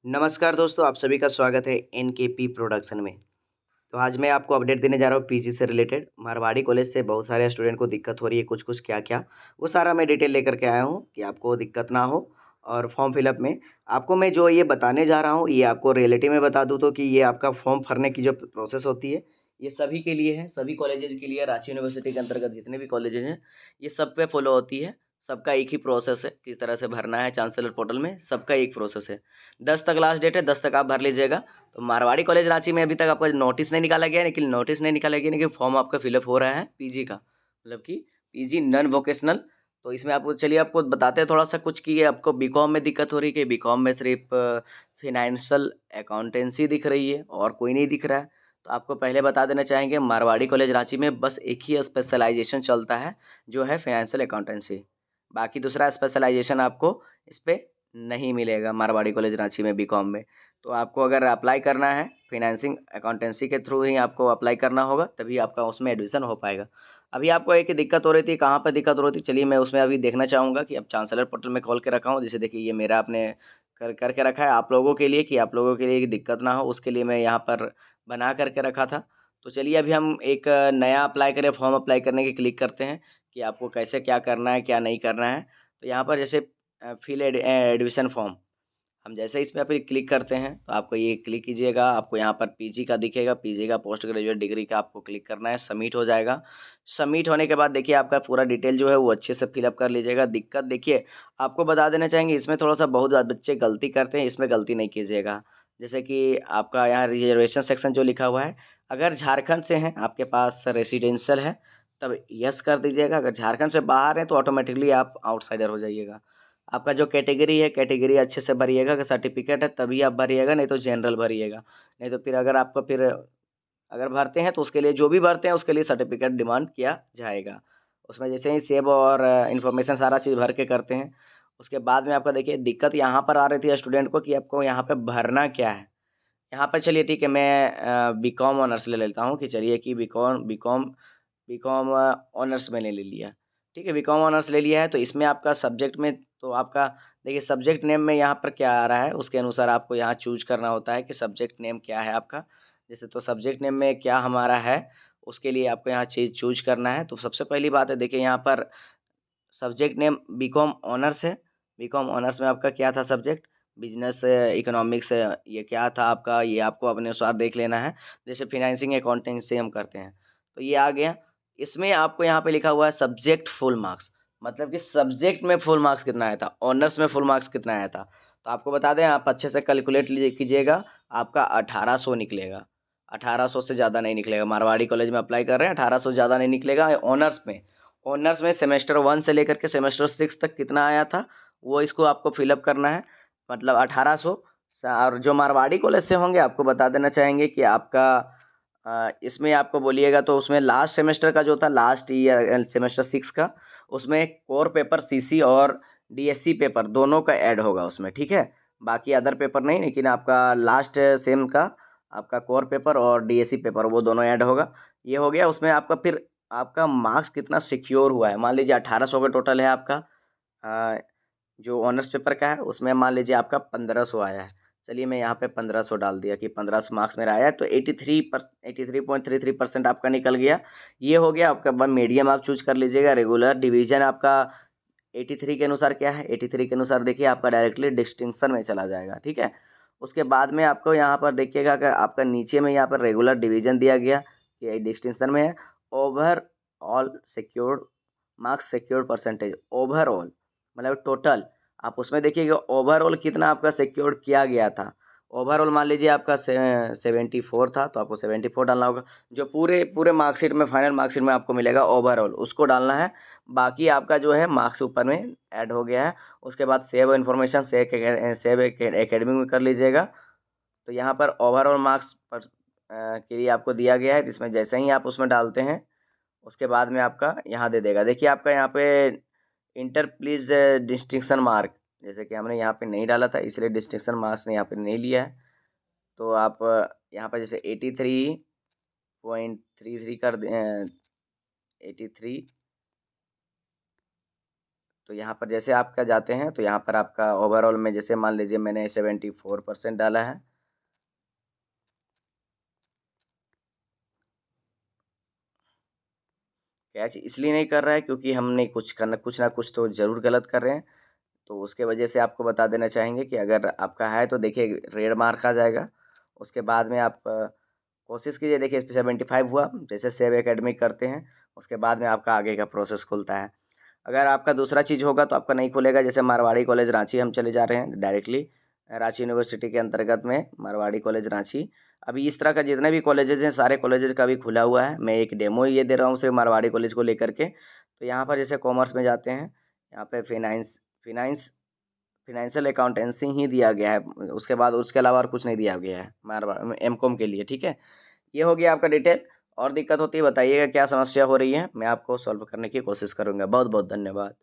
नमस्कार दोस्तों, आप सभी का स्वागत है एनकेपी प्रोडक्शन में। तो आज मैं आपको अपडेट देने जा रहा हूँ पीजी से रिलेटेड। मारवाड़ी कॉलेज से बहुत सारे स्टूडेंट को दिक्कत हो रही है, कुछ-कुछ क्या-क्या, वो सारा मैं डिटेल लेकर के आया हूँ कि आपको दिक्कत ना हो। और फॉर्म फिलअप में आपको मैं जो ये बताने जा रहा हूँ, ये आपको रियलिटी में बता दूँ तो कि ये आपका फॉर्म भरने की जो प्रोसेस होती है, ये सभी के लिए है, सभी कॉलेजेज़ के लिए, रांची यूनिवर्सिटी के अंतर्गत जितने भी कॉलेजेज़ हैं, ये सब पे फॉलो होती है। सबका एक ही प्रोसेस है, किस तरह से भरना है चांसलर पोर्टल में, सबका एक प्रोसेस है। 10 तक लास्ट डेट है, 10 तक आप भर लीजिएगा। तो मारवाड़ी कॉलेज रांची में अभी तक आपका नोटिस नहीं निकाला गया है, लेकिन नोटिस नहीं निकाला गया, लेकिन फॉर्म आपका फिलअप हो रहा है पीजी का, मतलब कि पीजी नॉन वोकेशनल। तो इसमें आपको चलिए आपको बताते हैं थोड़ा सा कुछ कि ये आपको बीकॉम में दिक्कत हो रही है कि बीकॉम में सिर्फ फिनेंशियल अकाउंटेंसी दिख रही है और कोई नहीं दिख रहा है। तो आपको पहले बता देना चाहेंगे मारवाड़ी कॉलेज रांची में बस एक ही स्पेशलाइजेशन चलता है, जो है फिनेंशियल अकाउंटेंसी। बाकी दूसरा स्पेशलाइजेशन आपको इस पे नहीं मिलेगा मारवाड़ी कॉलेज रांची में बीकॉम में। तो आपको अगर अप्लाई करना है फाइनेंसिंग अकाउंटेंसी के थ्रू ही आपको अप्लाई करना होगा, तभी आपका उसमें एडमिशन हो पाएगा। अभी आपको एक दिक्कत हो रही थी, कहाँ पर दिक्कत हो रही थी, चलिए मैं उसमें अभी देखना चाहूँगा कि अब चांसलर पोर्टल में खोल के रखा हूँ। जैसे देखिए ये मेरा आपने करके रखा है आप लोगों के लिए, कि आप लोगों के लिए दिक्कत ना हो, उसके लिए मैं यहाँ पर बना करके रखा था। तो चलिए अभी हम एक नया अप्लाई करें, फॉर्म अप्लाई करने के क्लिक करते हैं कि आपको कैसे क्या करना है, क्या नहीं करना है। तो यहाँ पर जैसे फिल एडमिशन फॉर्म, हम जैसे इस पे आप क्लिक करते हैं तो आपको ये क्लिक कीजिएगा, आपको यहाँ पर पीजी का दिखेगा, पीजी का पोस्ट ग्रेजुएट डिग्री का आपको क्लिक करना है, सबमिट हो जाएगा। सबमिट होने के बाद देखिए आपका पूरा डिटेल जो है वो अच्छे से फिलअप कर लीजिएगा। दिक्कत देखिए आपको बता देना चाहेंगे, इसमें थोड़ा सा बहुत ज़्यादा बच्चे गलती करते हैं, इसमें गलती नहीं कीजिएगा। जैसे कि आपका यहाँ रिजर्वेशन सेक्शन जो लिखा हुआ है, अगर झारखंड से हैं आपके पास रेसिडेंशियल है तब यस कर दीजिएगा। अगर झारखंड से बाहर हैं तो ऑटोमेटिकली आप आउटसाइडर हो जाइएगा। आपका जो कैटेगरी है, कैटेगरी अच्छे से भरिएगा, अगर सर्टिफिकेट है तभी आप भरिएगा, नहीं तो जनरल भरिएगा। नहीं तो फिर अगर आपको फिर अगर भरते हैं तो उसके लिए, जो भी भरते हैं उसके लिए सर्टिफिकेट डिमांड किया जाएगा। उसमें जैसे ही सेव और इन्फॉर्मेशन सारा चीज़ भर के करते हैं, उसके बाद में आपका देखिए दिक्कत यहाँ पर आ रही थी स्टूडेंट को कि आपको यहाँ पे भरना क्या है। यहाँ पर चलिए ठीक है, मैं बीकॉम ऑनर्स ले लेता हूँ कि चलिए कि बीकॉम बीकॉम बीकॉम ऑनर्स मैंने ले लिया। ठीक है, बीकॉम ऑनर्स ले लिया है तो इसमें आपका सब्जेक्ट में तो आपका देखिए सब्जेक्ट नेम में यहाँ पर क्या आ रहा है उसके अनुसार आपको यहाँ चूज़ करना होता है कि सब्जेक्ट नेम क्या है आपका। जैसे तो सब्जेक्ट नेम में क्या हमारा है, उसके लिए आपको यहाँ चीज़ चूज़ करना है। तो सबसे पहली बात है देखिए यहाँ पर सब्जेक्ट नेम बीकॉम ऑनर्स है। बीकॉम ऑनर्स में आपका क्या था सब्जेक्ट? बिजनेस, इकोनॉमिक्स, ये क्या था आपका, ये आपको अपने अनुसार देख लेना है। जैसे फाइनेंसिंग अकाउंटिंग हम करते हैं, तो ये आ गया। इसमें आपको यहाँ पे लिखा हुआ है सब्जेक्ट फुल मार्क्स, मतलब कि सब्जेक्ट में फुल मार्क्स कितना आया था, ऑनर्स में फुल मार्क्स कितना आया था। तो आपको बता दें, आप अच्छे से कैलकुलेट कीजिएगा, आपका 1800 निकलेगा। 1800 से ज़्यादा नहीं निकलेगा। मारवाड़ी कॉलेज में अप्लाई कर रहे हैं, 1800 से ज़्यादा नहीं निकलेगा ऑनर्स में। ऑनर्स में सेमेस्टर 1 से लेकर के सेमेस्टर 6 तक कितना आया था, वो इसको आपको फिलअप करना है, मतलब 1800। और जो मारवाड़ी कॉलेज से होंगे आपको बता देना चाहेंगे कि आपका इसमें आपको बोलिएगा तो उसमें लास्ट सेमेस्टर का जो था, लास्ट ईयर सेमेस्टर 6 का, उसमें कोर पेपर सीसी और डीएससी पेपर दोनों का ऐड होगा उसमें, ठीक है। बाकी अदर पेपर नहीं, लेकिन आपका लास्ट सेम का आपका कोर पेपर और डीएससी पेपर वो दोनों ऐड होगा। ये हो गया। उसमें आपका फिर आपका मार्क्स कितना सिक्योर हुआ है, मान लीजिए 1800 का टोटल है आपका, अ, जो ऑनर्स पेपर का है उसमें मान लीजिए आपका 1500 आया है। चलिए मैं यहाँ पे 1500 डाल दिया कि 1500 मार्क्स मेरा आया है, तो 83.33% आपका निकल गया। ये हो गया आपका। मीडियम आप चूज कर लीजिएगा। रेगुलर डिवीजन आपका 83 के अनुसार क्या है, 83 के अनुसार देखिए आपका डायरेक्टली डिस्टिंक्शन में चला जाएगा, ठीक है। उसके बाद में आपको यहाँ पर देखिएगा कि आपका नीचे में यहाँ पर रेगुलर डिवीजन दिया गया कि डिस्टिंक्शन में है। Over all secured marks, secured percentage, overall मतलब टोटल, आप उसमें देखिएगा ओवरऑल कितना आपका सिक्योर किया गया था। ओवरऑल मान लीजिए आपका 74 था, तो आपको 74 डालना होगा। जो पूरे पूरे मार्कशीट में, फाइनल मार्कशीट में आपको मिलेगा ओवरऑल, उसको डालना है। बाकी आपका जो है मार्क्स ऊपर में ऐड हो गया है। उसके बाद सेव इन्फॉर्मेशन सेव एकेडमी में कर लीजिएगा। तो यहाँ पर ओवरऑल मार्क्स पर के लिए आपको दिया गया है, जिसमें जैसे ही आप उसमें डालते हैं उसके बाद में आपका यहाँ दे देगा। देखिए आपका यहाँ पे इंटर प्लीज डिस्टिंक्शन मार्क, जैसे कि हमने यहाँ पे नहीं डाला था इसलिए डिस्टिंक्शन मार्क्स ने यहाँ पे नहीं लिया है। तो आप यहाँ पर जैसे 83.33 कर दें, 83 तो यहाँ पर जैसे आपका जाते हैं तो यहाँ पर आपका ओवरऑल में जैसे मान लीजिए मैंने 74% डाला है। कैच इसलिए नहीं कर रहा है क्योंकि हमने कुछ ना कुछ तो ज़रूर गलत कर रहे हैं, तो उसके वजह से आपको बता देना चाहेंगे कि अगर आपका है तो देखिए रेड मार्क आ जाएगा। उसके बाद में आप कोशिश कीजिए, देखिए इस पे 75 हुआ, जैसे सेव एकेडमिक करते हैं उसके बाद में आपका आगे का प्रोसेस खुलता है। अगर आपका दूसरा चीज़ होगा तो आपका नहीं खुलेगा। जैसे मारवाड़ी कॉलेज रांची हम चले जा रहे हैं डायरेक्टली, रांची यूनिवर्सिटी के अंतर्गत में मारवाड़ी कॉलेज रांची। अभी इस तरह का जितने भी कॉलेजेस हैं सारे कॉलेजेस का भी खुला हुआ है। मैं एक डेमो ये दे रहा हूँ सिर्फ मारवाड़ी कॉलेज को लेकर के। तो यहाँ पर जैसे कॉमर्स में जाते हैं, यहाँ पे फिनेंशियल अकाउंटेंसी ही दिया गया है, उसके बाद उसके अलावा और कुछ नहीं दिया गया है मारवाड़ एमकॉम के लिए। ठीक है, ये हो गया आपका डिटेल। और दिक्कत होती है बताइएगा, क्या समस्या हो रही है, मैं आपको सॉल्व करने की कोशिश करूँगा। बहुत बहुत धन्यवाद।